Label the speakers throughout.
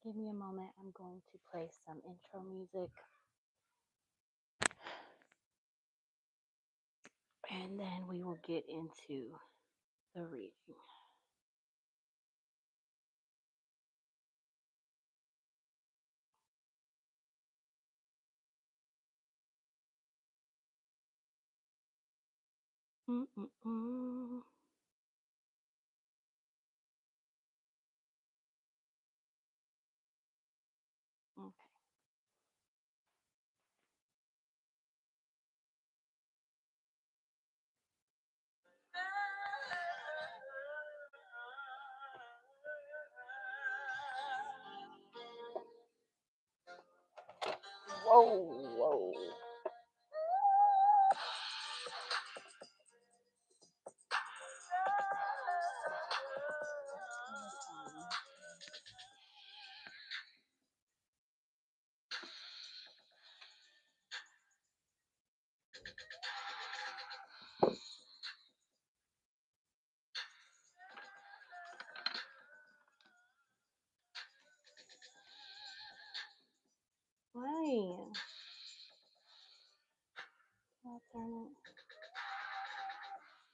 Speaker 1: Give me a moment. I'm going to play some intro music. And then we will get into the reading. Mm-mm-mm. Okay. Whoa. Why? I'll turn it.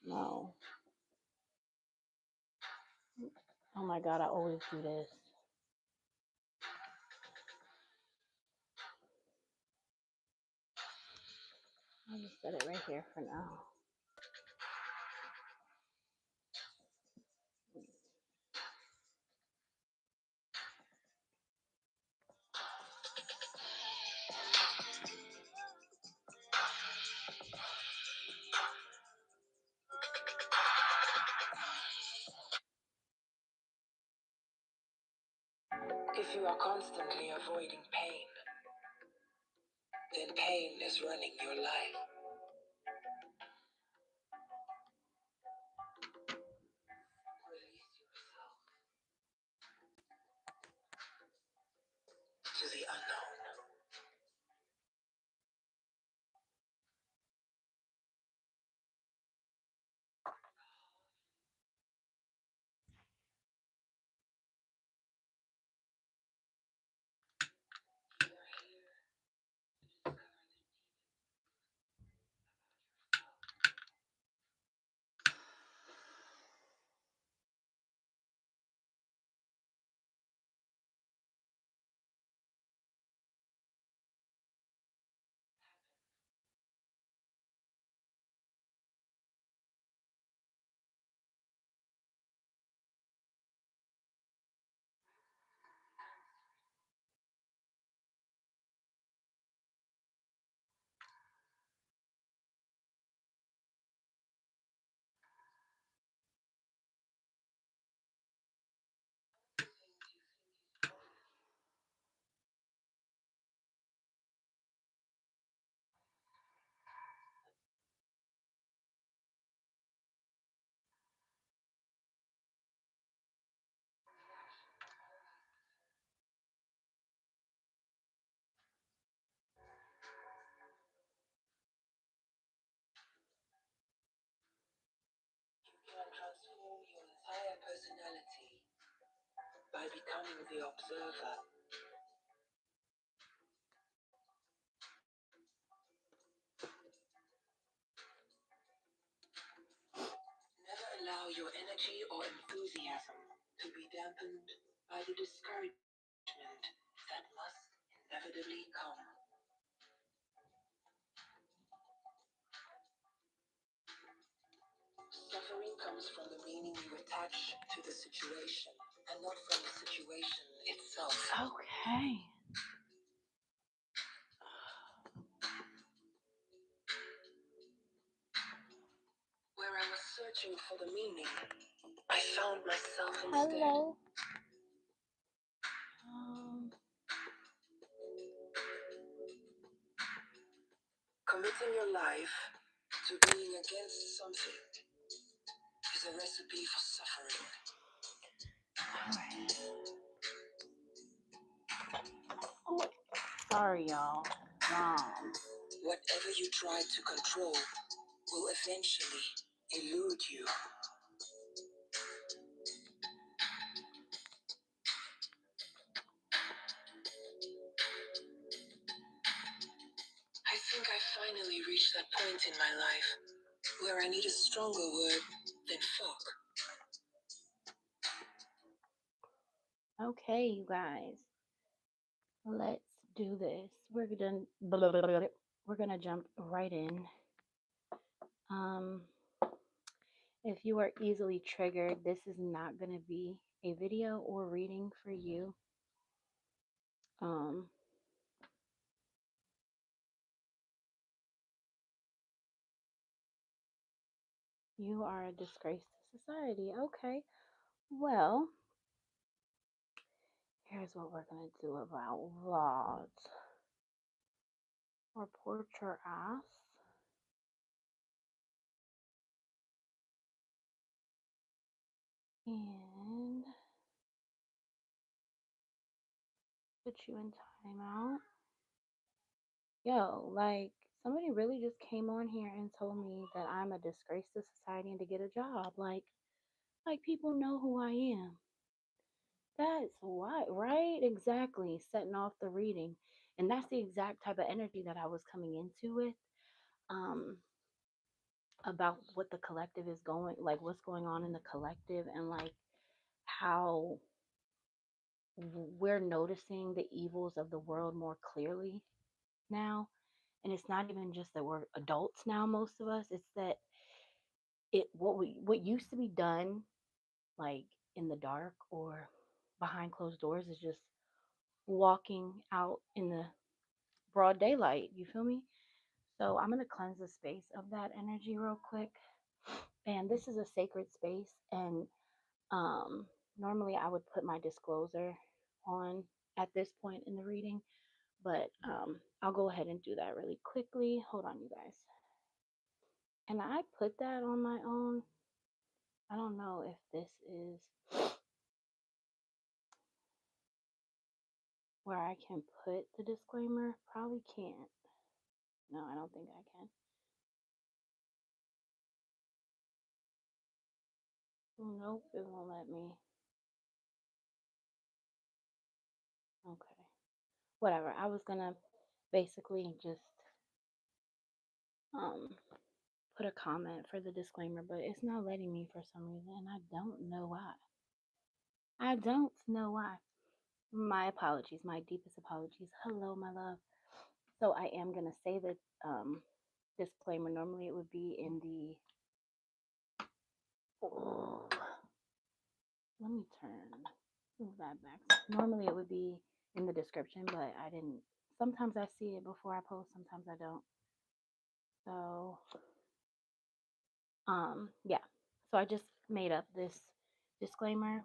Speaker 1: No. Oh my god, I always do this. I'll just set it right here for now.
Speaker 2: If you are constantly avoiding pain, then pain is running your life. Release yourself to the unknown. You can transform your entire personality by becoming the observer. Never allow your energy or enthusiasm to be dampened by the discouragement that must inevitably come. Suffering comes from the meaning you attach to the situation, and not from the situation itself.
Speaker 1: Okay.
Speaker 2: Where I was searching for the meaning, I found myself instead.
Speaker 1: Hello.
Speaker 2: Committing your life to being against something is a recipe for suffering.
Speaker 1: Oh, sorry, y'all.
Speaker 2: Whatever you try to control will eventually elude you. that point in my life where I need a stronger word than fuck.
Speaker 1: Okay, you guys, let's do this. We're gonna jump right in. Um, if you are easily triggered, this is not gonna be a video or reading for you. Um, you are a disgrace to society. Okay, well, here's what we're gonna do about that. Report your ass and put you in timeout. Yo, like somebody really just came on here and told me that I'm a disgrace to society and to get a job. Like people know who I am. That's why, right? Exactly. Setting off the reading. And that's the exact type of energy that I was coming into with. Um, about what the collective is going, like what's going on in the collective, and like how we're noticing the evils of the world more clearly now. And it's not even just that we're adults now, most of us. It's that what used to be done like in the dark or behind closed doors is just walking out in the broad daylight. You feel me? So I'm gonna cleanse the space of that energy real quick. And this is a sacred space, and um normally I would put my disclosure on at this point in the reading, but I'll go ahead and do that really quickly. Hold on, you guys. And I put that on my own. I don't know if this is where I can put the disclaimer. Probably can't. No, I don't think I can. Nope, it won't let me. Okay. Whatever. I was gonna basically just um put a comment for the disclaimer, but it's not letting me for some reason, and I don't know why. I don't know why. My apologies, my deepest apologies. Hello, my love. So I am gonna say that disclaimer. Normally it would be in the. Oh, let me move that back. Normally it would be in the description, but I didn't. Sometimes I see it before I post. Sometimes I don't. So yeah. So I just made up this disclaimer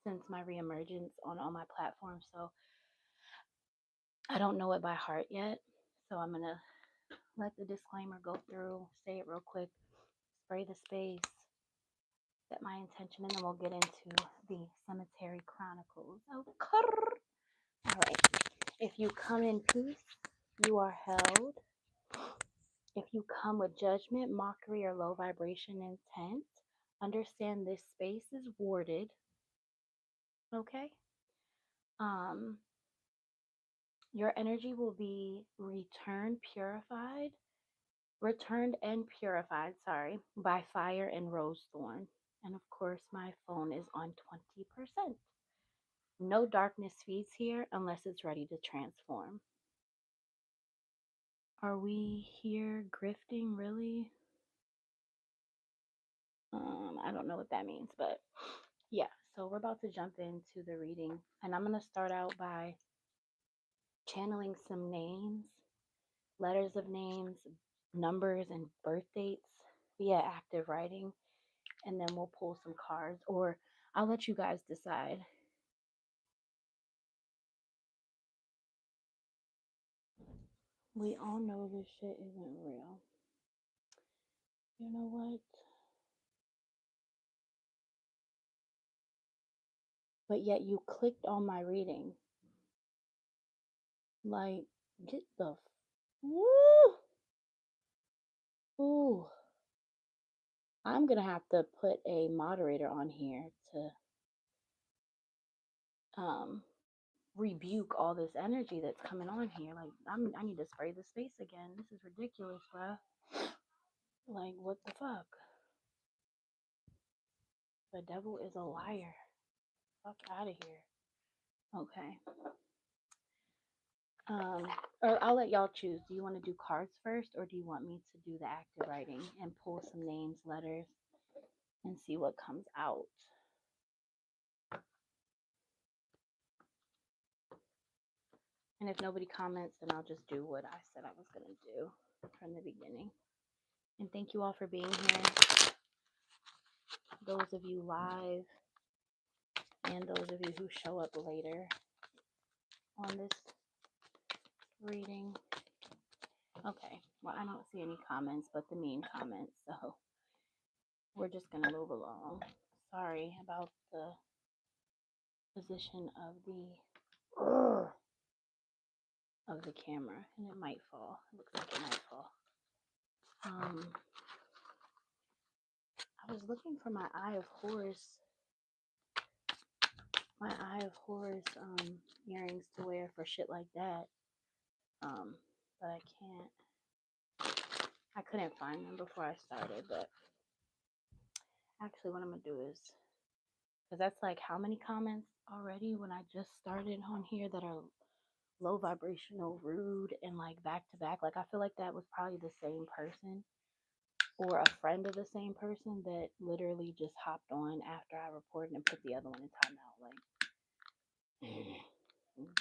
Speaker 1: since my reemergence on all my platforms. So I don't know it by heart yet. So I'm gonna let the disclaimer go through, say it real quick, spray the space, set my intention, and then we'll get into the Cemetery Chronicles. Okay. All right. If you come in peace, you are held. If you come with judgment, mockery, or low vibration intent, understand this space is warded. Okay. Um, your energy will be returned and purified, sorry, by fire and rose-thorn. And of course, my phone is on 20%. No darkness feeds here unless it's ready to transform. Are we here grifting, really? I don't know what that means, but yeah. So we're about to jump into the reading, and I'm going to start out by channeling some names, letters of names, numbers, and birth dates via active writing, and then we'll pull some cards, or I'll let you guys decide. We all know this shit isn't real. You know what? But yet you clicked on my reading. Like, get the woo! Ooh. I'm gonna have to put a moderator on here to rebuke all this energy that's coming on here. Like I need to spray the space again. This is ridiculous, bruh. Like, what the fuck? The devil is a liar. Fuck out of here. Okay. Or I'll let y'all choose. Do you want to do cards first, or do you want me to do the active writing and pull some names, letters, and see what comes out? And if nobody comments, then I'll just do what I said I was going to do from the beginning. And thank you all for being here. Those of you live and those of you who show up later on this reading. Okay, well, I don't see any comments but the mean comments, so we're just going to move along. Sorry about the position of the camera, and it might fall. It looks like it might fall. I was looking for my Eye of Horus, earrings to wear for shit like that, but I couldn't find them before I started. But actually, what I'm gonna do is, because that's like how many comments already when I just started on here that are low vibrational, rude, and like back to back. Like I feel like that was probably the same person or a friend of the same person that literally just hopped on after I reported and put the other one in timeout. Like,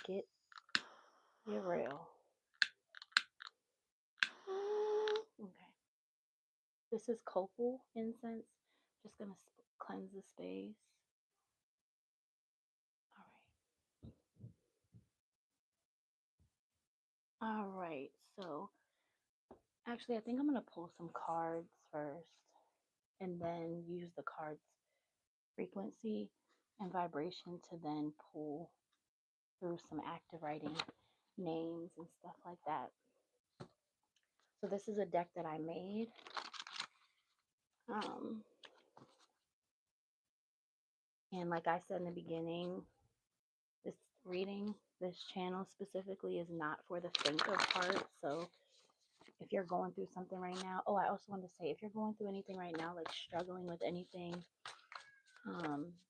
Speaker 1: get real. Okay. This is copal incense. Just gonna cleanse the space. All right. So actually, I think I'm gonna pull some cards first, and then use the cards' frequency and vibration to then pull through some active writing names and stuff like that. So this is a deck that I made. And like I said in the beginning, this reading, this channel specifically is not for the faint of heart. So if you're going through something right now, oh, I also want to say, if you're going through anything right now, like struggling with anything,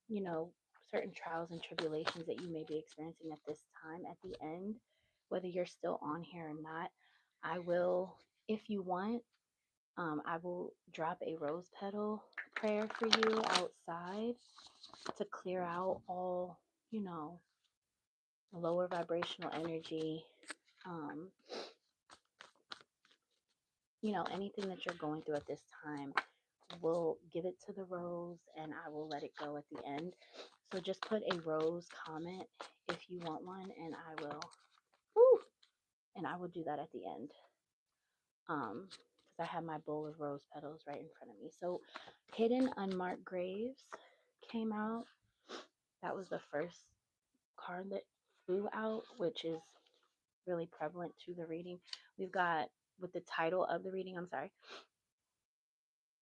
Speaker 1: you know, certain trials and tribulations that you may be experiencing at this time, at the end, whether you're still on here or not, I will, if you want, I will drop a rose petal prayer for you outside to clear out all, you know, lower vibrational energy, you know, anything that you're going through at this time. We'll give it to the rose and I will let it go at the end. So just put a rose comment if you want one, and I will do that at the end. Because I have my bowl of rose petals right in front of me. So Hidden Unmarked Graves came out. That was the first card that flew out, which is really prevalent to the reading. We've got, with the title of the reading, I'm sorry.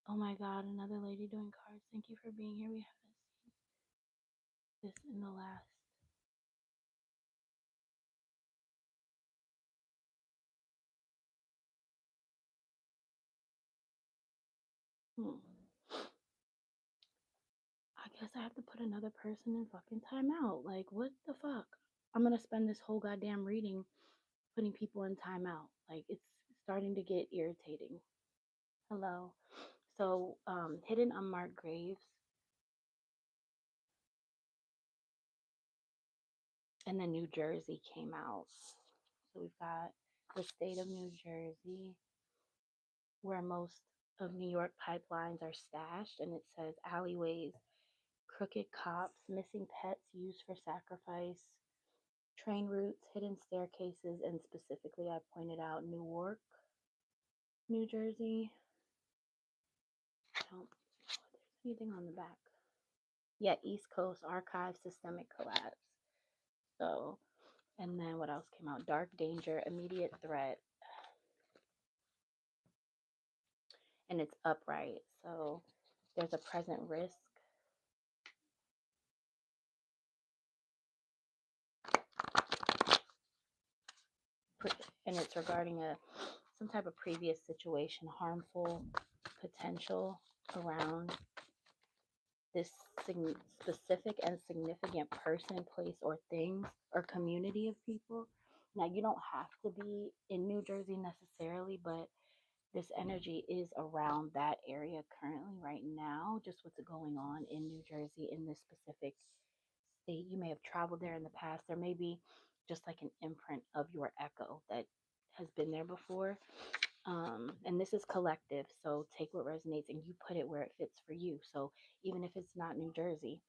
Speaker 1: Oh my God, another lady doing cards. Thank you for being here. We haven't seen this in the last. I guess I have to put another person in fucking timeout. Like, what the fuck? I'm gonna spend this whole goddamn reading putting people in timeout. Like, it's starting to get irritating. Hello. So, Hidden Unmarked Graves. And then New Jersey came out. So we've got the state of New Jersey, where most of New York pipelines are stashed, and it says alleyways, crooked cops, missing pets used for sacrifice, train routes, hidden staircases, and specifically I pointed out Newark, New Jersey. I don't know if there's anything on the back. Yeah, East Coast Archive, systemic collapse. So, and then what else came out? Dark danger, immediate threat, and it's upright. So there's a present risk. And it's regarding some type of previous situation, harmful, potential around this specific and significant person, place, or things or community of people. Now, you don't have to be in New Jersey necessarily, but this energy is around that area currently, right now, just what's going on in New Jersey in this specific state. You may have traveled there in the past. There may be just like an imprint of your echo that has been there before. And this is collective, so take what resonates and you put it where it fits for you. So even if it's not New Jersey,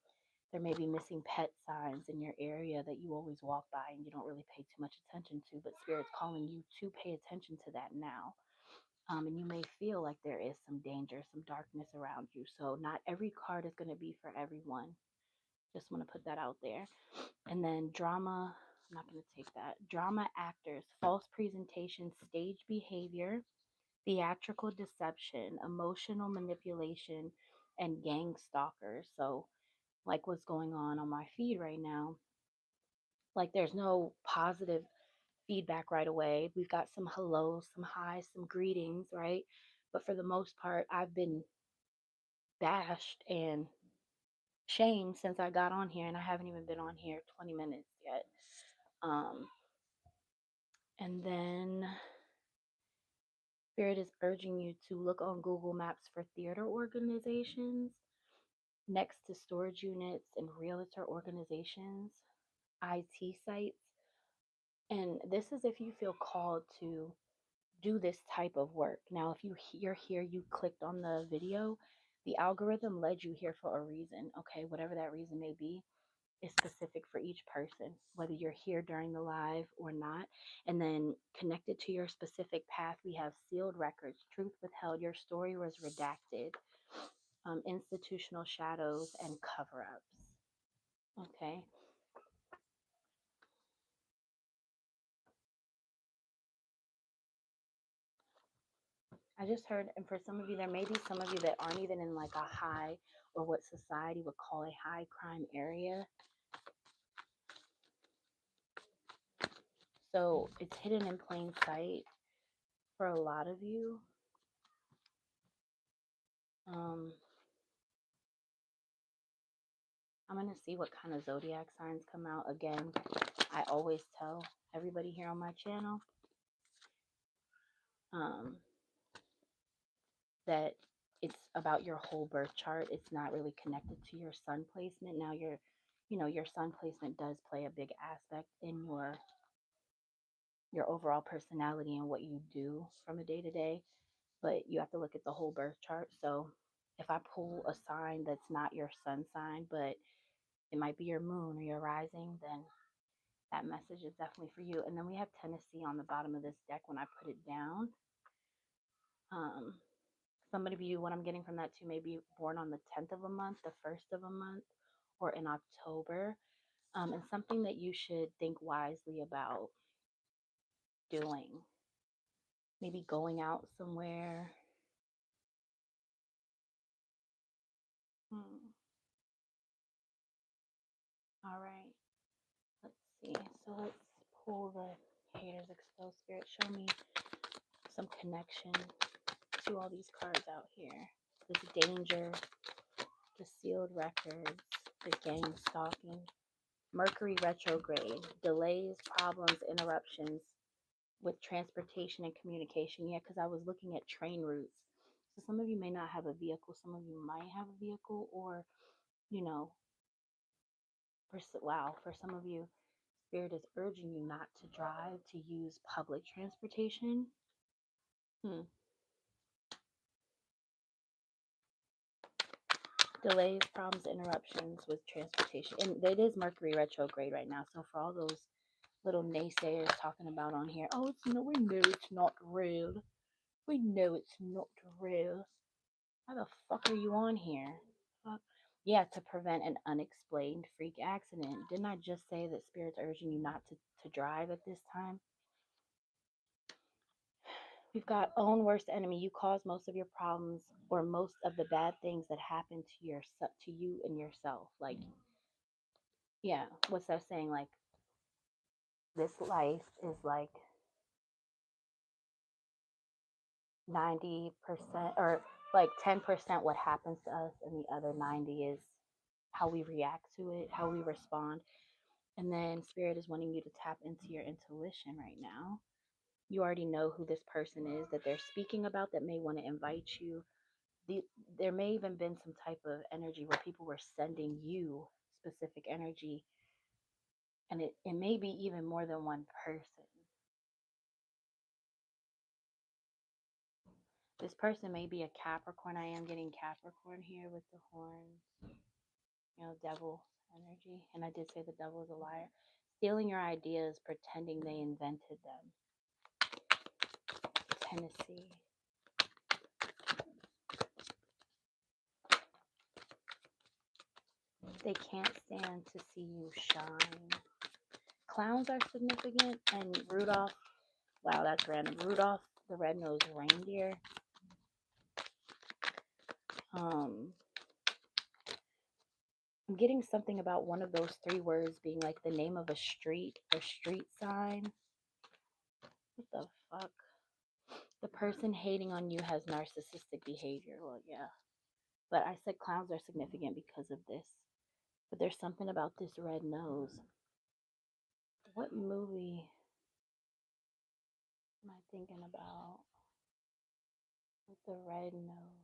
Speaker 1: there may be missing pet signs in your area that you always walk by and you don't really pay too much attention to, but Spirit's calling you to pay attention to that now. And you may feel like there is some danger, some darkness around you. So not every card is going to be for everyone. Just want to put that out there. And then drama, I'm not going to take that. Drama actors, false presentation, stage behavior, theatrical deception, emotional manipulation, and gang stalkers. So, like what's going on my feed right now, like there's no positive feedback right away. We've got some hellos, some highs, some greetings, right? But for the most part, I've been bashed and shamed since I got on here, and I haven't even been on here 20 minutes yet. Um, and then Spirit is urging you to look on Google Maps for theater organizations next to storage units and realtor organizations, IT sites. And this is if you feel called to do this type of work. Now, if you're here, you clicked on the video, the algorithm led you here for a reason. Okay, whatever that reason may be is specific for each person, whether you're here during the live or not. And then connected to your specific path, we have sealed records, truth withheld, your story was redacted, institutional shadows, and cover ups. Okay. I just heard, and for some of you, there may be some of you that aren't even in like a high or what society would call a high crime area. So it's hidden in plain sight for a lot of you. Um, I'm going to see what kind of zodiac signs come out. Again, I always tell everybody here on my channel um, that it's about your whole birth chart. It's not really connected to your sun placement. Now, your sun placement does play a big aspect in your overall personality and what you do from a day to day, but you have to look at the whole birth chart. So if I pull a sign that's not your sun sign, but it might be your moon or your rising, then that message is definitely for you. And then we have Tennessee on the bottom of this deck when I put it down. Um, some of you, what I'm getting from that too, may be born on the 10th of a month, the 1st of a month, or in October. And something that you should think wisely about doing. Maybe going out somewhere. All right. Let's see. So let's pull the haters exposed spirit. Show me some connection to all these cards out here. This danger, the sealed records, the gang stalking, Mercury retrograde, delays, problems, interruptions with transportation and communication. Yeah, because I was looking at train routes. So some of you may not have a vehicle, some of you might have a vehicle, or, you know, for some of you, Spirit is urging you not to drive, to use public transportation. Delays, problems, interruptions with transportation. And it is Mercury retrograde right now. So for all those little naysayers talking about on here, oh, we know it's not real. We know it's not real. How the fuck are you on here? Fuck. Yeah, to prevent an unexplained freak accident. Didn't I just say that Spirit's urging you not to drive at this time? We've got own worst enemy. You cause most of your problems or most of the bad things that happen to you and yourself. Like, yeah, what's that saying? Like, this life is like 90% or like 10% what happens to us, and the other 90 is how we react to it, how we respond. And then Spirit is wanting you to tap into your intuition right now. You already know who this person is that they're speaking about that may want to invite you. The, there may even been some type of energy where people were sending you specific energy, and it may be even more than one person. This person may be a Capricorn. I am getting Capricorn here with the horns, devil energy. And I did say the devil is a liar. Stealing your ideas, pretending they invented them. Tennessee. They can't stand to see you shine. Clowns are significant, and Rudolph, wow, that's random. Rudolph the red-nosed reindeer. I'm getting something about one of those three words being like the name of a street or street sign. What the fuck? The person hating on you has narcissistic behavior. Well, yeah. But I said clowns are significant because of this. But there's something about this red nose. What movie am I thinking about with the red nose?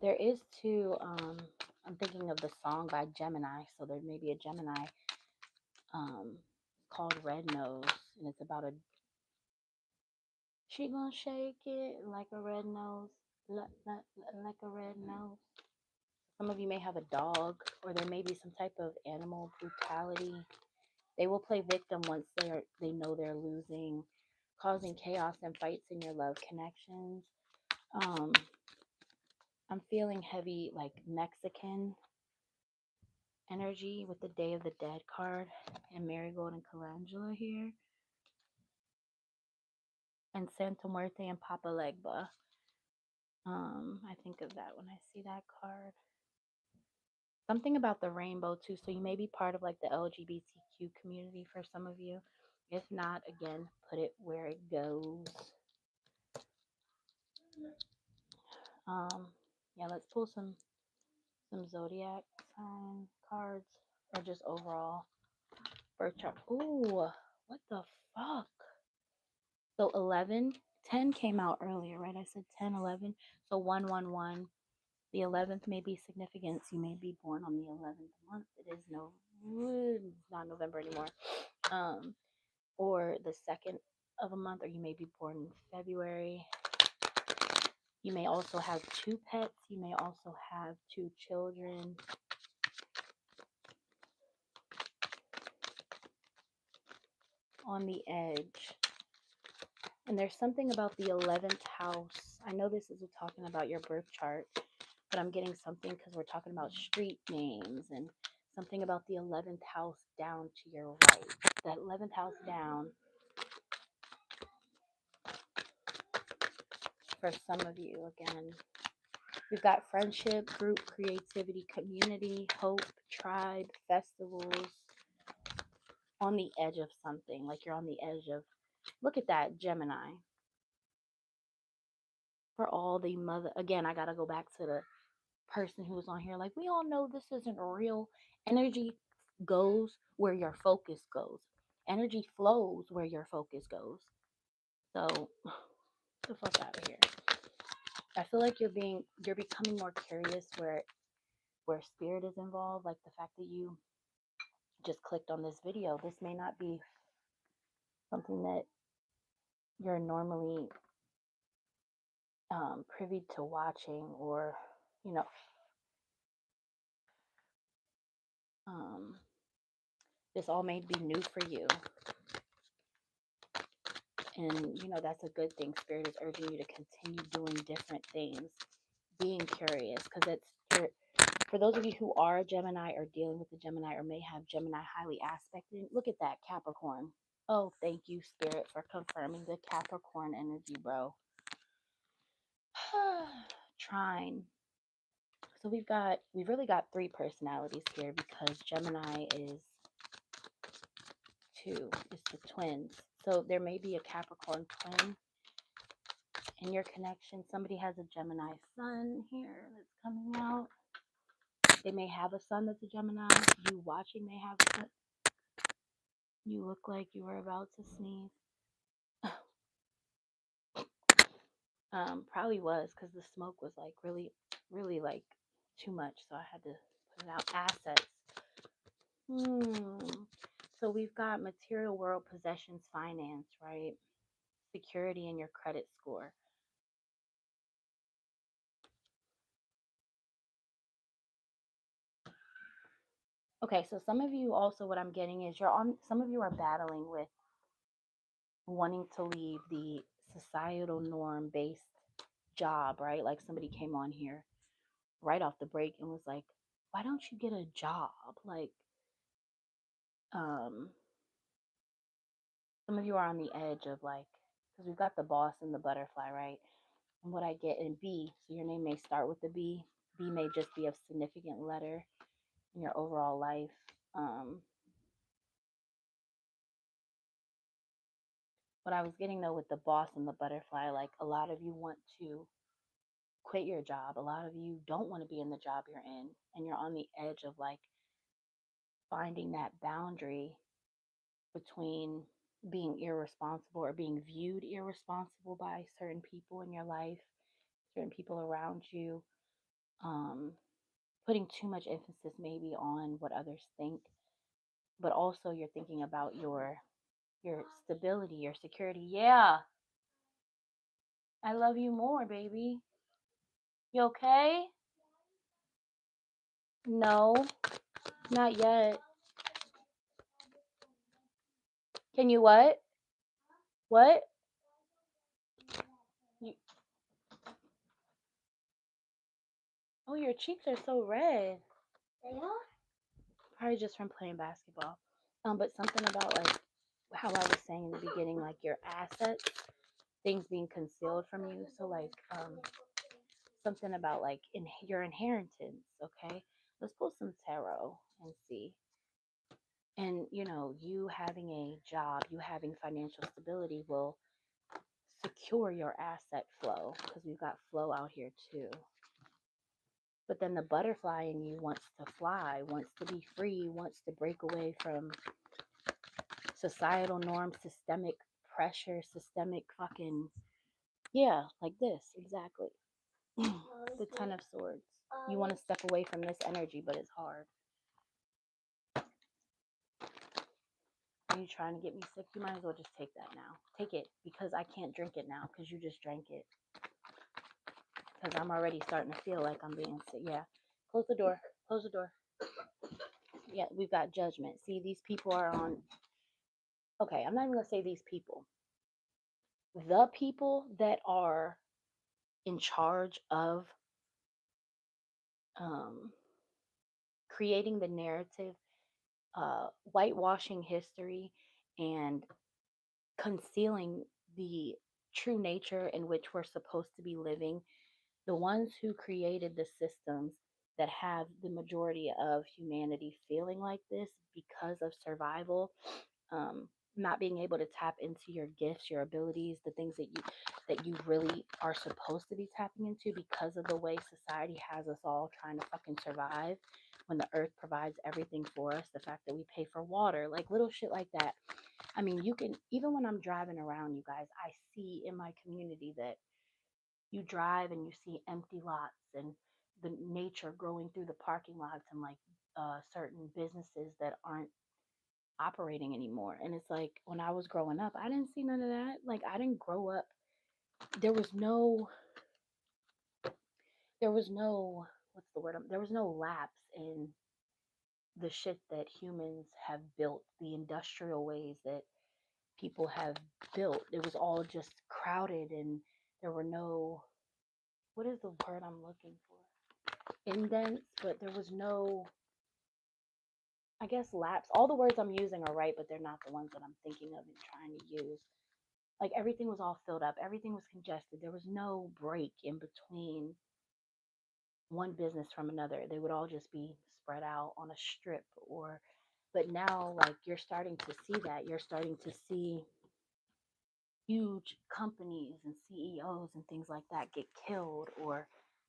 Speaker 1: There is two, I'm thinking of the song by Gemini. So there may be a Gemini called Red Nose. And it's about a, she gonna shake it like a red nose, like a red nose. Some of you may have a dog, or there may be some type of animal brutality. They will play victim once they know they're losing, causing chaos and fights in your love connections. I'm feeling heavy, like Mexican energy with the Day of the Dead card and Marigold and Calendula here, and Santa Muerte and Papa Legba. I think of that when I see that card. Something about the rainbow too. So you may be part of like the LGBTQ community for some of you. If not, again, put it where it goes. Yeah, let's pull some zodiac sign cards, or just overall birth chart. Ooh, what the fuck? So 11, 10 came out earlier, right? I said 10, 11. So 111. The 11th may be significance. You may be born on the 11th month. It is it's not November anymore. Or the 2nd of a month, or you may be born in February. You may also have 2 pets. You may also have 2 children. On the edge. And there's something about the 11th house. I know this is talking about your birth chart, but I'm getting something because we're talking about street names, and something about the 11th house down to your right. That 11th house down, for some of you, again, we've got friendship, group, creativity, community, hope, tribe, festivals. On the edge of something, like you're on the edge of, look at that, Gemini. For all the mother, again, I gotta go back to the person who was on here, like, we all know this isn't real. Energy goes where your focus goes. Energy flows where your focus goes. So get the fuck out of here. I feel like you're becoming more curious where spirit is involved. Like the fact that you just clicked on this video. This may not be something that you're normally privy to watching, or this all may be new for you. And that's a good thing. Spirit is urging you to continue doing different things, being curious, because for those of you who are a Gemini or dealing with a Gemini or may have Gemini highly aspected. Look at that, Capricorn. Oh, thank you, Spirit, for confirming the Capricorn energy, bro. Trine. So we've really got 3 personalities here, because Gemini is 2. It's the twins. So there may be a Capricorn twin, in your connection. Somebody has a Gemini sun here that's coming out. They may have a sun that's a Gemini. You watching may have a sun. You look like you were about to sneeze. Probably was because the smoke was like really, really like too much. So I had to put it out. Assets. So we've got material world, possessions, finance, right? Security in your credit score. Okay, so some of you also, what I'm getting is some of you are battling with wanting to leave the societal norm based job, right? Like somebody came on here right off the break and was like, why don't you get a job? Like, um, some of you are on the edge of like, because we've got the boss and the butterfly, right? And what I get in B, so your name may start with the B. B may just be a significant letter in your overall life. What I was getting though with the boss and the butterfly, like a lot of you want to quit your job. A lot of you don't want to be in the job you're in, and you're on the edge of like finding that boundary between being irresponsible or being viewed irresponsible by certain people in your life, certain people around you, um, putting too much emphasis maybe on what others think, but also you're thinking about your stability, your security. Yeah, I love you more, baby. You okay? No, not yet. Can you what? What? You, oh, your cheeks are so red. They are? Probably just from playing basketball. But something about like how I was saying in the beginning, like your assets, things being concealed from you. So like something about like your inheritance. Okay, let's pull some tarot and see. And you know, you having a job, you having financial stability will secure your asset flow because we've got flow out here too. But then the butterfly in you wants to fly, wants to be free, wants to break away from societal norms, systemic pressure, systemic fucking, yeah, like this, exactly. The Ten of Swords. You want to step away from this energy, but it's hard. Are you trying to get me sick? You might as well just take that now. Take it because I can't drink it now because you just drank it. Because I'm already starting to feel like I'm being sick. Yeah. Close the door. Close the door. Yeah, we've got judgment. See, these people are on. Okay, I'm not even going to say these people. The people that are in charge of um, creating the narrative, whitewashing history, and concealing the true nature in which we're supposed to be living. The ones who created the systems that have the majority of humanity feeling like this because of survival, not being able to tap into your gifts, your abilities, the things that you really are supposed to be tapping into because of the way society has us all trying to fucking survive when the earth provides everything for us, the fact that we pay for water, like little shit like that. I mean, you can, even when I'm driving around, you guys, I see in my community that you drive and you see empty lots and the nature growing through the parking lots and like certain businesses that aren't operating anymore. And it's like when I was growing up, I didn't see none of that. Like I didn't grow up. There was no, there was no, what's the word? There was no lapse in the shit that humans have built, the industrial ways that people have built. It was all just crowded and there were no, what is the word I'm looking for? Indents, but there was no, I guess, lapse. All the words I'm using are right, but they're not the ones that I'm thinking of and trying to use. Like everything was all filled up, everything was congested. There was no break in between one business from another. They would all just be spread out on a strip or, but now like you're starting to see that. You're starting to see, huge companies and CEOs and things like that get killed or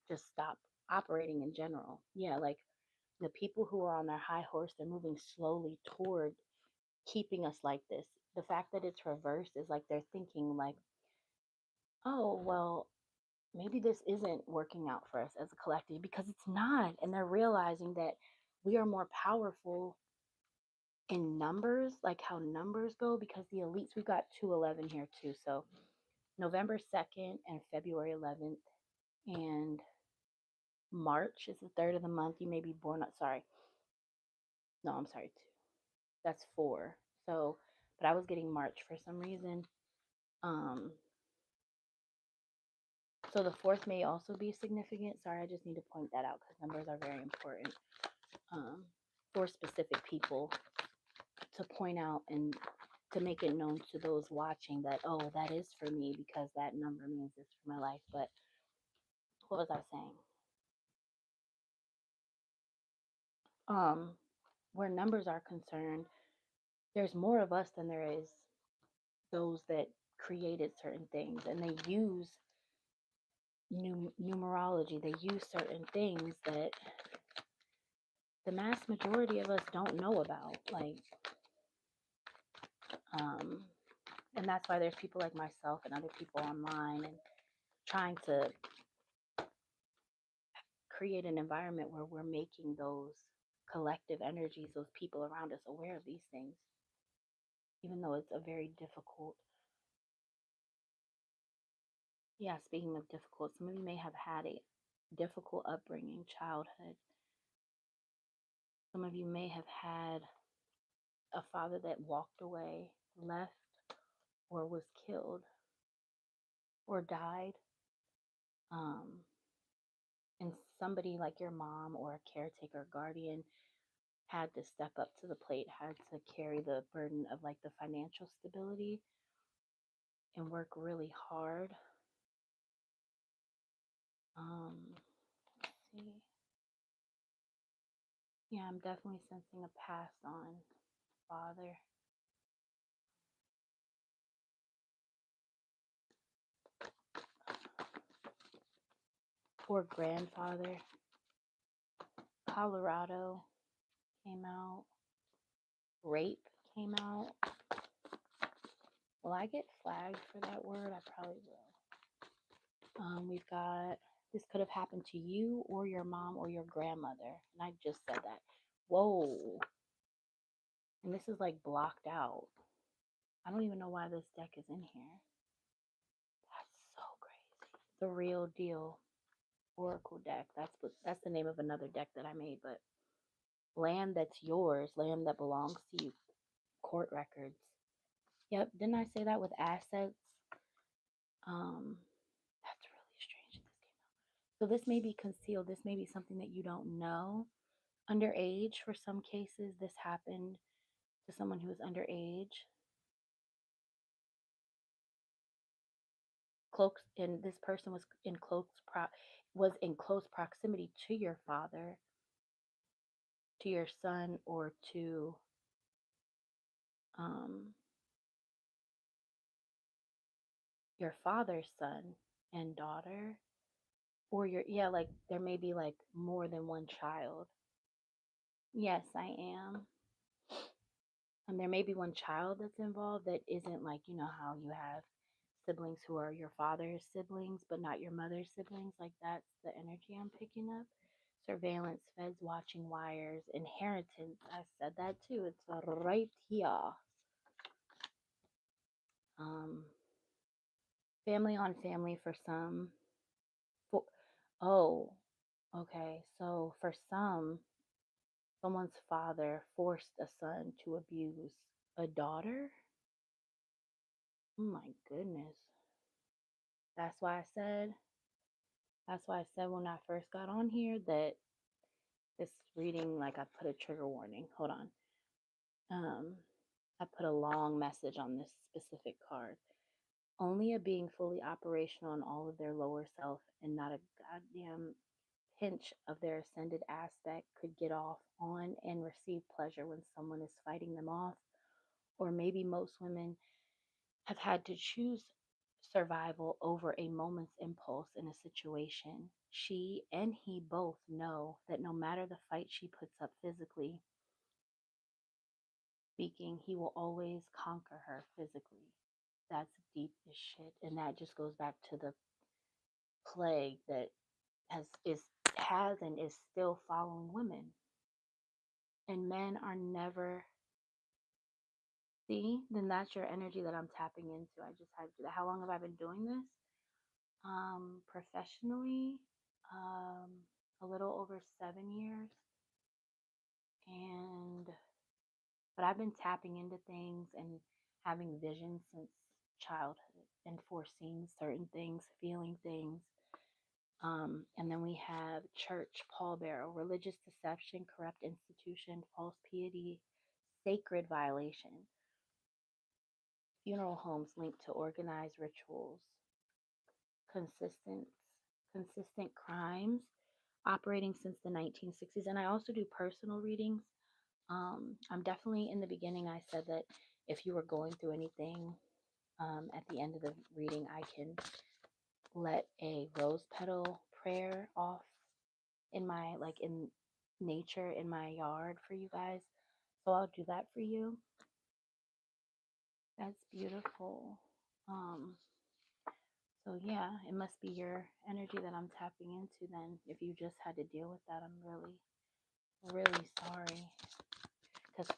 Speaker 1: just stop operating in general. Yeah, like the people who are on their high horse, they're moving slowly toward keeping us like this. The fact that it's reversed is like they're thinking like, oh, well, maybe this isn't working out for us as a collective because it's not. And they're realizing that we are more powerful in numbers, like how numbers go, because the elites, we've got 211 here too. So November 2nd and February 11th and March is the third of the month. You may be born, sorry. No, I'm sorry, two. That's four. So, but I was getting March for some reason. Um, so the fourth may also be significant. Sorry, I just need to point that out because numbers are very important um, for specific people to point out and to make it known to those watching that, oh, that is for me because that number means this for my life. But what was I saying? Um, where numbers are concerned, there's more of us than there is those that created certain things, and they use numerology. They use certain things that the mass majority of us don't know about, like, um, and that's why there's people like myself and other people online and trying to create an environment where we're making those collective energies, those people around us aware of these things, even though it's a very difficult. Yeah, speaking of difficult, some of you may have had a difficult upbringing, childhood. Some of you may have had a father that walked away, left, or was killed, or died. Um, and somebody like your mom or a caretaker, guardian had to step up to the plate, had to carry the burden of like the financial stability and work really hard. Let's see. Yeah, I'm definitely sensing a pass on father or grandfather. Colorado came out. Rape came out. Will I get flagged for that word? I probably will. We've got this could have happened to you or your mom or your grandmother. And I just said that. Whoa. And this is like blocked out. I don't even know why this deck is in here. That's so crazy. The real deal Oracle deck. That's the name of another deck that I made, but land that's yours, land that belongs to you, court records. Yep, didn't I say that with assets? That's really strange that this came out. So this may be concealed. This may be something that you don't know. Underage, for some cases, this happened to someone who was underage. Close, and this person was in close proximity to your father, to your son, or to um, your father's son and daughter, or your yeah, like there may be like more than one child. Yes, I am. And there may be one child that's involved that isn't like, you know, how you have siblings who are your father's siblings, but not your mother's siblings. Like that's the energy I'm picking up. Surveillance, feds watching wires, inheritance. I said that too. It's right here. Um, family on family for some. For, oh, okay. So for some, someone's father forced a son to abuse a daughter. Oh my goodness. That's why I said That's why I said when I first got on here that this reading, like I put a trigger warning. Hold on. Um, I put a long message on this specific card. Only a being fully operational in all of their lower self and not a goddamn pinch of their ascended aspect could get off on and receive pleasure when someone is fighting them off. Or maybe most women have had to choose survival over a moment's impulse in a situation. She and he both know that no matter the fight she puts up physically speaking, he will always conquer her physically. That's deep as shit. And that just goes back to the plague that has and is still following women. And men are never, see, then that's your energy that I'm tapping into. I just had to do that. How long have I been doing this? Professionally, um, a little over 7 years. And but I've been tapping into things and having visions since childhood and foreseeing certain things, feeling things. And then we have church, pallbearer, religious deception, corrupt institution, false piety, sacred violation, funeral homes linked to organized rituals, consistent consistent crimes operating since the 1960s. And I also do personal readings. I'm definitely, in the beginning, I said that if you were going through anything, at the end of the reading, I can let a rose petal prayer off in my, like, in nature in my yard for you guys. So I'll do that for you. That's beautiful. Um, so yeah, it must be your energy that I'm tapping into then. If you just had to deal with that, I'm really, really sorry. Because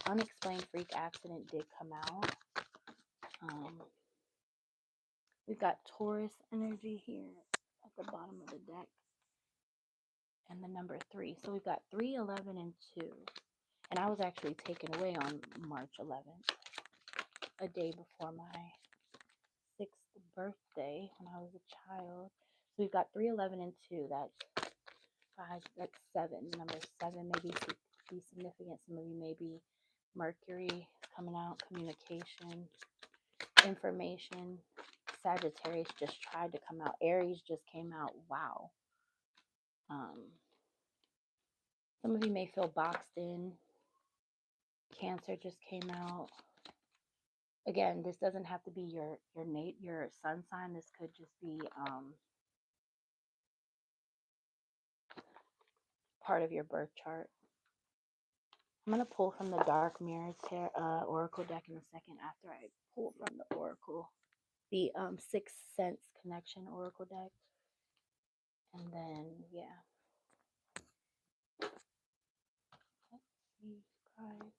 Speaker 1: unexplained freak accident did come out. Um, we've got Taurus energy here at the bottom of the deck, and the number 3. So we've got 3, 11, and 2. And I was actually taken away on March 11th, a day before my 6th birthday when I was a child. So we've got 3, 11, and 2. That's 5, that's 7. Number 7 may be significant. Some of you may be Mercury coming out, communication, information. Sagittarius just tried to come out. Aries just came out. Wow. Some of you may feel boxed in. Cancer just came out. Again, this doesn't have to be your sun sign. This could just be part of your birth chart. I'm gonna pull from the Dark Mirrors Oracle deck in a second after I pull from the Oracle, the Sixth Sense Connection Oracle deck, and then yeah. Let's see, guys.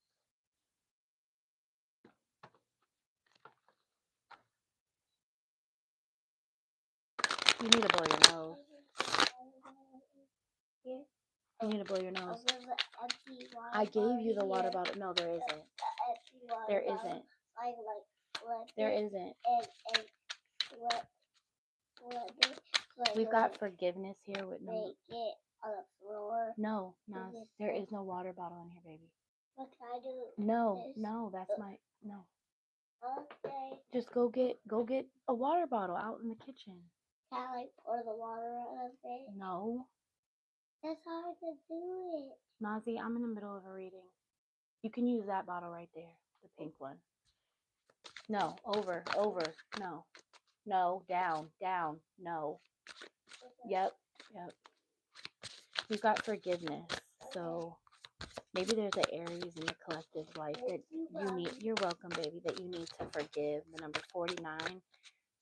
Speaker 1: You need to blow your nose. You need to blow your nose. I gave you the water bottle. No, there isn't. There isn't. There isn't. We've got forgiveness here with no. No, no, there is no water bottle in here, baby. What can I do? No, that's my no. Okay. Just go get a water bottle out in the kitchen. Can I like pour the water out of it? No. That's hard to do it. Nazi, I'm in the middle of a reading. You can use that bottle right there, the pink one. No, over, no, down, no. Yep. We've got forgiveness, so maybe there's an Aries in the collective life that you need. You're welcome, baby. That you need to forgive. The number 49,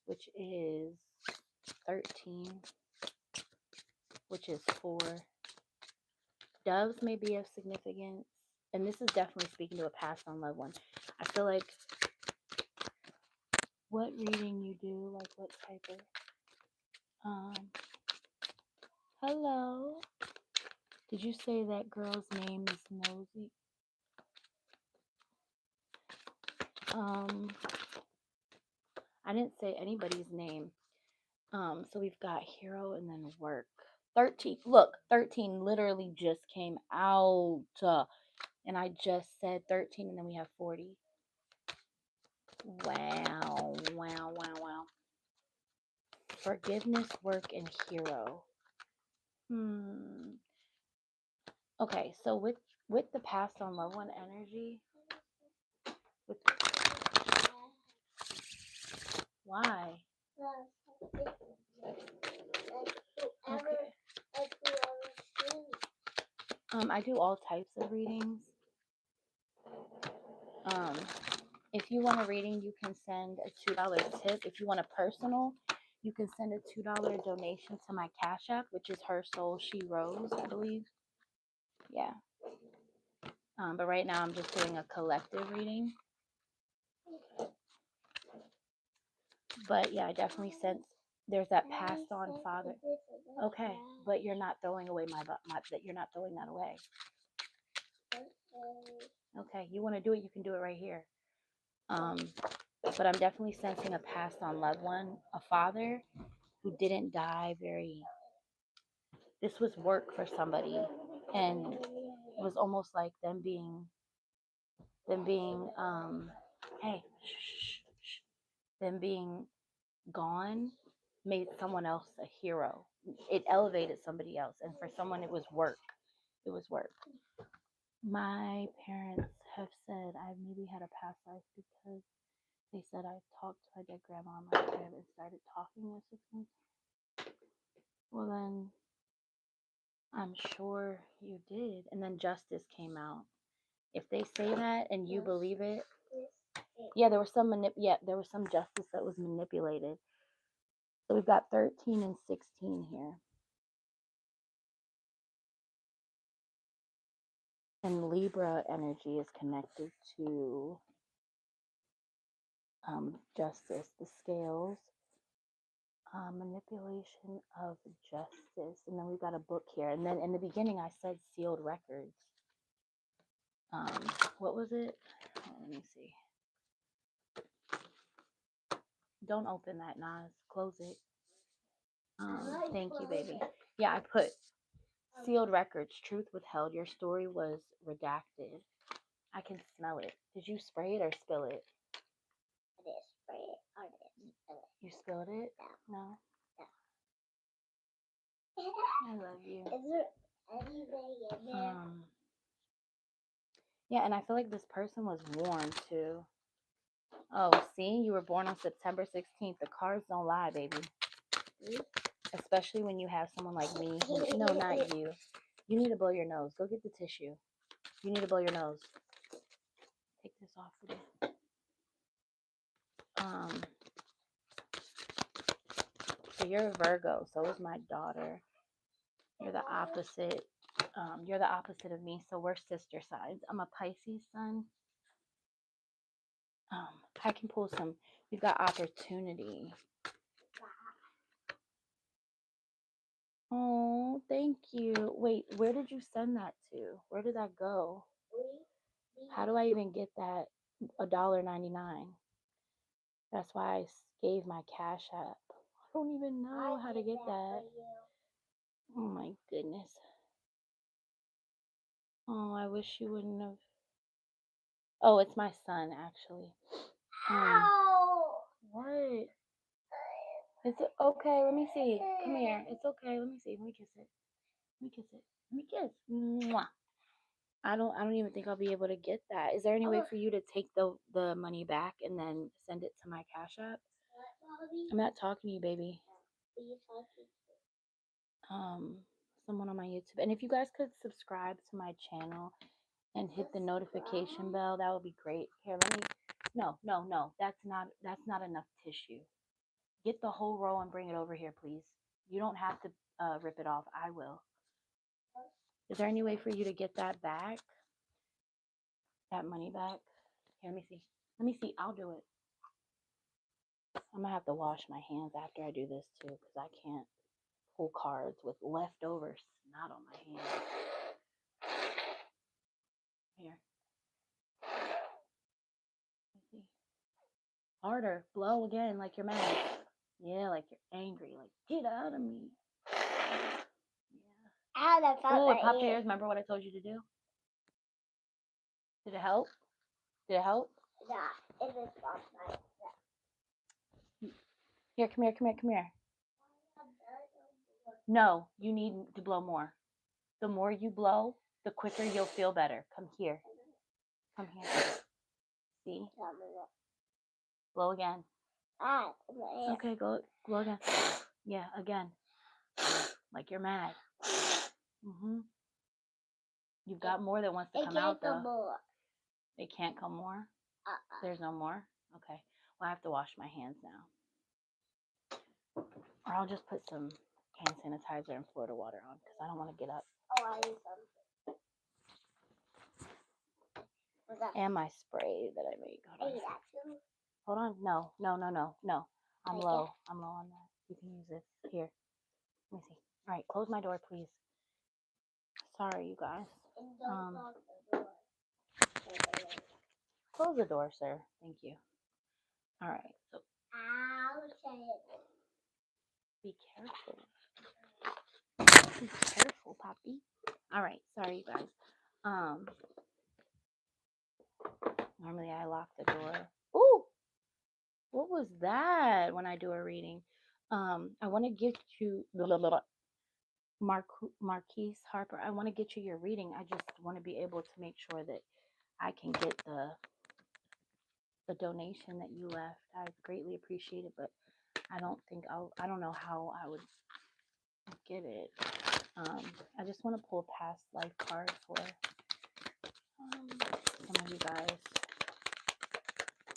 Speaker 1: which is 13, which is 4. Doves may be of significance, and this is definitely speaking to a past on loved one. I feel like what reading you do, like what type of hello. Did you say that girl's name is Nosy? I didn't say anybody's name. So we've got hero and then work. 13. Look, 13 literally just came out. And I just said 13, and then we have 40. Wow. Forgiveness, work, and hero. Okay, so with the past on loved one energy, Why? Okay. I do all types of readings. If you want a reading, you can send a $2 tip. If you want a personal, you can send a $2 donation to my Cash App, which is Her Soul She Rose, I believe. Yeah. But right now I'm just doing a collective reading. But yeah, I definitely sense there's that passed on father. Okay, but you're not throwing away my that you're not throwing that away. Okay, you want to do it, you can do it right here. But I'm definitely sensing a passed on loved one, a father who didn't die very. This was work for somebody, and it was almost like them being, hey, them being gone made someone else a hero. It elevated somebody else, and for someone it was work. It was work. My parents have said I maybe had a past life because they said I talked to my dead grandma in my crib and started talking at 6 months. Well, then I'm sure you did. And then justice came out. If they say that and you believe it, yeah, there was some there was some justice that was manipulated. So we've got 13 and 16 here. And Libra energy is connected to justice, the scales, manipulation of justice. And then we've got a book here. And then in the beginning, I said sealed records. What was it? Oh, let me see. Don't open that, Nas. Close it. Thank you, baby. Yeah, I put sealed records. Truth withheld. Your story was redacted. I can smell it. Did you spray it or spill it?
Speaker 3: I did spray it. I did spill it.
Speaker 1: You spilled it? No. I love you.
Speaker 3: Is there anything in there?
Speaker 1: Yeah, and I feel like this person was warned too. Oh, see, you were born on September 16th. The cards don't lie, baby. Especially when you have someone like me. No, not you. You need to blow your nose. Go get the tissue. You need to blow your nose. Take this off for you. So you're a Virgo. So is my daughter. You're the opposite. You're the opposite of me. So we're sister signs. I'm a Pisces sun. I can pull some. We've got opportunity. Oh, thank you. Wait, where did you send that to? Where did that go? How do I even get that $1.99? That's why I gave my Cash App. I don't even know how to get that. Oh my goodness. Oh, I wish you wouldn't have. Oh, it's my son, actually. What? It's okay. Let me see. Come here. It's okay. Let me see. Let me kiss it. Let me kiss it. Let me kiss. Mwah. I don't even think I'll be able to get that. Is there any way for you to take the money back and then send it to my Cash App? I'm not talking to you, baby. Someone on my YouTube. And if you guys could subscribe to my channel and hit the notification bell, that would be great. Here, let me. No. That's not enough tissue. Get the whole roll and bring it over here, please. You don't have to rip it off. I will. Is there any way for you to get that back? That money back? Here, let me see. Let me see. I'll do it. I'm going to have to wash my hands after I do this, too, because I can't pull cards with leftover snot on my hands. Here. Let me see. Harder. Blow again like you're mad. Yeah, like you're angry. Like, get out of me.
Speaker 3: Ow, that felt
Speaker 1: Oh, it
Speaker 3: my
Speaker 1: popped
Speaker 3: ear.
Speaker 1: your ears. Remember what I told you to do? Did it help? Did it help?
Speaker 3: Yeah, it just popped my ear.
Speaker 1: Here, come here. No, you need to blow more. The more you blow, the quicker you'll feel better. Come here. Come here. See? Blow again. Okay, go again. Yeah, again. Like you're mad. You've got more that wants to come out though.
Speaker 3: More.
Speaker 1: It can't come more. There's no more. Okay. Well, I have to wash my hands now, or I'll just put some hand sanitizer and Florida water on because I don't want to get up.
Speaker 3: Oh, I need some.
Speaker 1: And my spray that I made. Hold on. No. I'm low on that. You can use this. Here. Let me see. All right, close my door, please. Sorry, you guys. Close the door, sir. Thank you. All right. So be careful. Be careful, Poppy. All right. Sorry, you guys. Normally I lock the door. Ooh, what was that? When I do a reading, I want to get you Marquise Harper. I want to get you your reading. I just want to be able to make sure that I can get the donation that you left. I greatly appreciate it, but I don't know how I would get it. I just want to pull a past life card for some of you guys.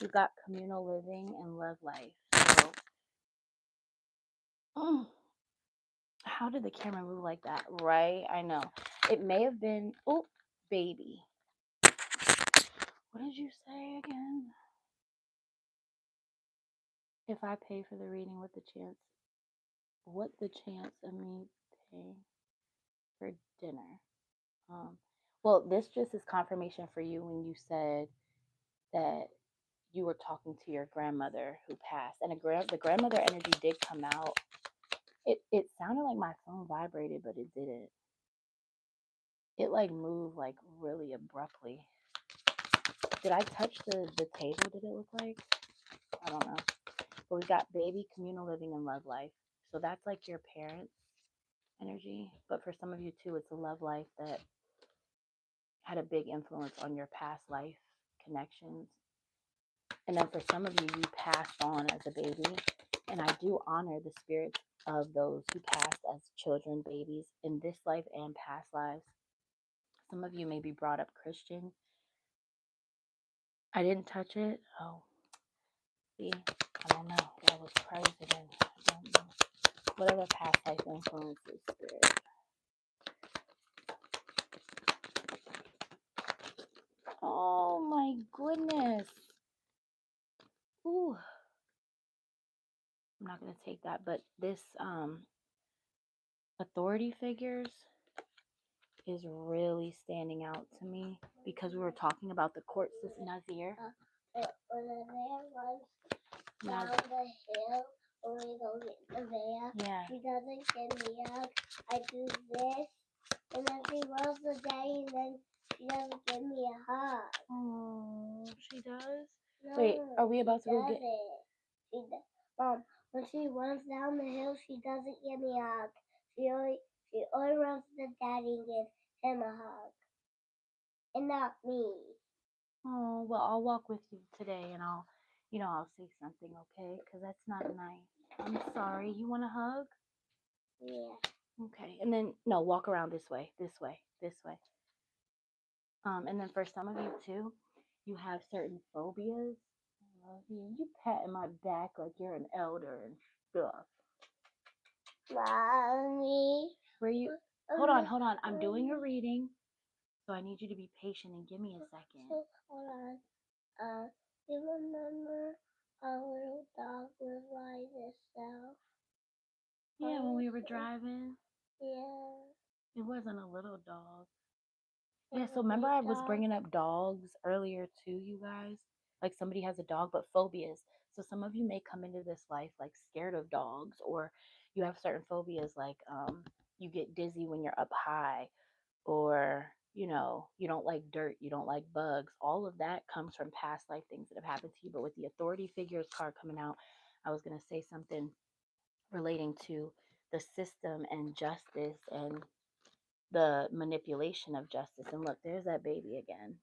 Speaker 1: You've got communal living and love life. So, how did the camera move like that? Right? I know. It may have been, oh, baby. What did you say again? If I pay for the reading, what the chance of me paying for dinner? Well, this just is confirmation for you when you said that you were talking to your grandmother who passed, and the grandmother energy did come out. It sounded like my phone vibrated, but it didn't. It like moved like really abruptly. Did I touch the table? Did it look like? I don't know. But we got baby, communal living, and love life. So that's like your parents' energy. But for some of you too, it's a love life that had a big influence on your past life connections. And then for some of you, you passed on as a baby. And I do honor the spirits of those who passed as children, babies, in this life and past lives. Some of you may be brought up Christian. I didn't touch it. Oh, see, I don't know. That was president. I don't know. Whatever past life influences spirit. Oh my goodness. Ooh. I'm not going to take that, but this authority figures is really standing out to me because we were talking about the court system. Nazir.
Speaker 3: Down the hill when we go get the van.
Speaker 1: Yeah.
Speaker 3: She doesn't give me up. I do this, and then she loves the day, and then she doesn't give me a hug.
Speaker 1: Oh, she does?
Speaker 3: No,
Speaker 1: wait, are we about to go get...
Speaker 3: She does. When she runs down the hill, she doesn't give me a hug. She only runs to daddy and gives him a hug. And not me.
Speaker 1: Oh, well, I'll walk with you today and I'll say something, okay? Because that's not nice. I'm sorry. You want a hug?
Speaker 3: Yeah.
Speaker 1: Okay. And then, no, walk around this way. And then for some of you too, you have certain phobias. I love you. You patting my back like you're an elder and stuff.
Speaker 3: Mommy.
Speaker 1: Where you? Hold on. I'm doing a reading, so I need you to be patient and give me a second.
Speaker 3: Hold on. You remember our little dog was by itself?
Speaker 1: Yeah, when we were driving.
Speaker 3: Yeah.
Speaker 1: It wasn't a little dog. Yeah, so remember I was bringing up dogs earlier too, you guys? Like somebody has a dog, but phobias. So some of you may come into this life like scared of dogs, or you have certain phobias like you get dizzy when you're up high, or you don't like dirt, you don't like bugs. All of that comes from past life things that have happened to you. But with the authority figures card coming out, I was going to say something relating to the system and justice and the manipulation of justice. And look, there's that baby again.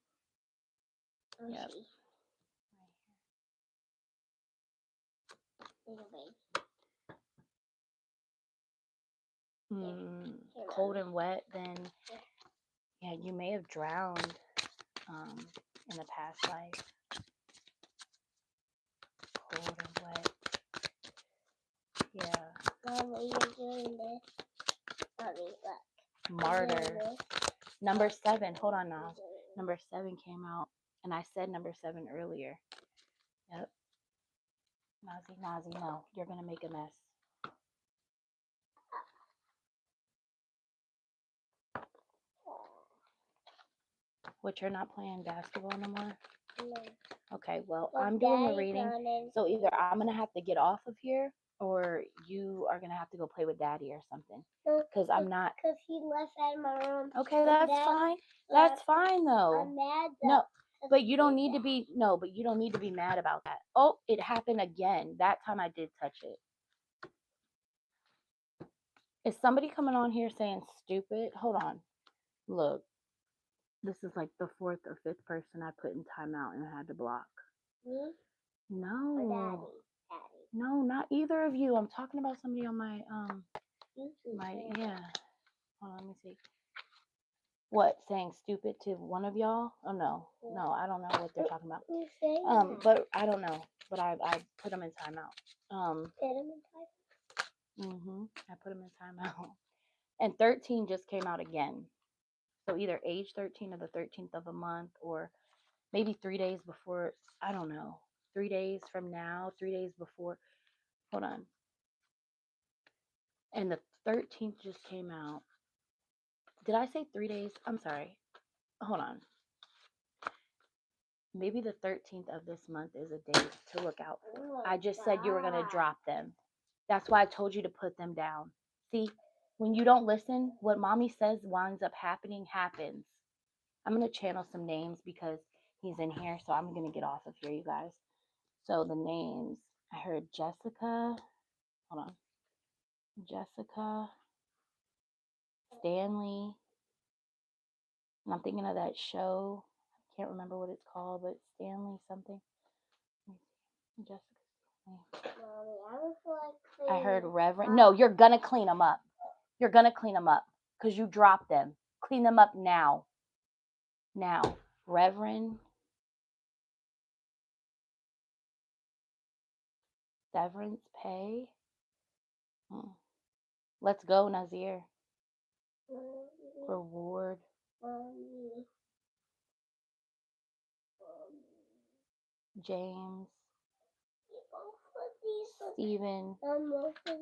Speaker 1: Yep. Cold and wet, then yeah, you may have drowned in a past life. Cold and wet. Yeah.
Speaker 3: Mom, you're doing this. Mommy, look.
Speaker 1: Martyr. Number 7. Hold on now. Number 7 came out, and I said number 7 earlier. Yep. Nazi, no. You're gonna make a mess. What, you're not playing basketball no more?
Speaker 3: No.
Speaker 1: Okay, well,
Speaker 3: But
Speaker 1: I'm doing the
Speaker 3: Daddy's
Speaker 1: reading.
Speaker 3: running.
Speaker 1: So either I'm going to have to get off of here, or you are going to have to go play with Daddy or something. Because I'm not.
Speaker 3: Because he left out of my room.
Speaker 1: Okay, that's fine. That's fine, though.
Speaker 3: I'm mad, though.
Speaker 1: No, but you don't need to be, no, but you don't need to be mad about that. Oh, it happened again. That time I did touch it. Is somebody coming on here saying stupid? Hold on. Look. This is like the 4th or 5th person I put in timeout and had to block.
Speaker 3: Me?
Speaker 1: No.
Speaker 3: Or Daddy?
Speaker 1: No, not either of you. I'm talking about somebody on my
Speaker 3: YouTube
Speaker 1: yeah. Hold on, let me see. What, saying stupid to one of y'all? Oh no.
Speaker 3: Yeah.
Speaker 1: No, I don't know what they're talking about.
Speaker 3: Who's saying that?
Speaker 1: But I don't know. But I put them in timeout.
Speaker 3: Put him in timeout?
Speaker 1: I put them in timeout. And 13 just came out again. So either age 13 or the 13th of a month, or maybe 3 days before, I don't know. 3 days from now, 3 days before. Hold on. And the 13th just came out. Did I say 3 days? I'm sorry. Hold on. Maybe the 13th of this month is a date to look out for.
Speaker 3: Oh,
Speaker 1: I just said you were going to drop them. That's why I told you to put them down. See, when you don't listen, what mommy says winds up happening happens. I'm going to channel some names because he's in here, so I'm going to get off of here, you guys. So the names, I heard Jessica. Hold on. Jessica. Stanley. And I'm thinking of that show. I can't remember what it's called, but Stanley something. Jessica Stanley.
Speaker 3: Mommy, I don't feel like
Speaker 1: I
Speaker 3: cleaning
Speaker 1: heard
Speaker 3: them
Speaker 1: Reverend.
Speaker 3: up.
Speaker 1: No, you're going to clean them up. You're going to clean them up because you dropped them. Clean them up now. Now. Reverend. Severance pay. Let's go, Nazir. Reward.
Speaker 3: Mommy.
Speaker 1: James.
Speaker 3: Both of these.
Speaker 1: Steven.
Speaker 3: Both of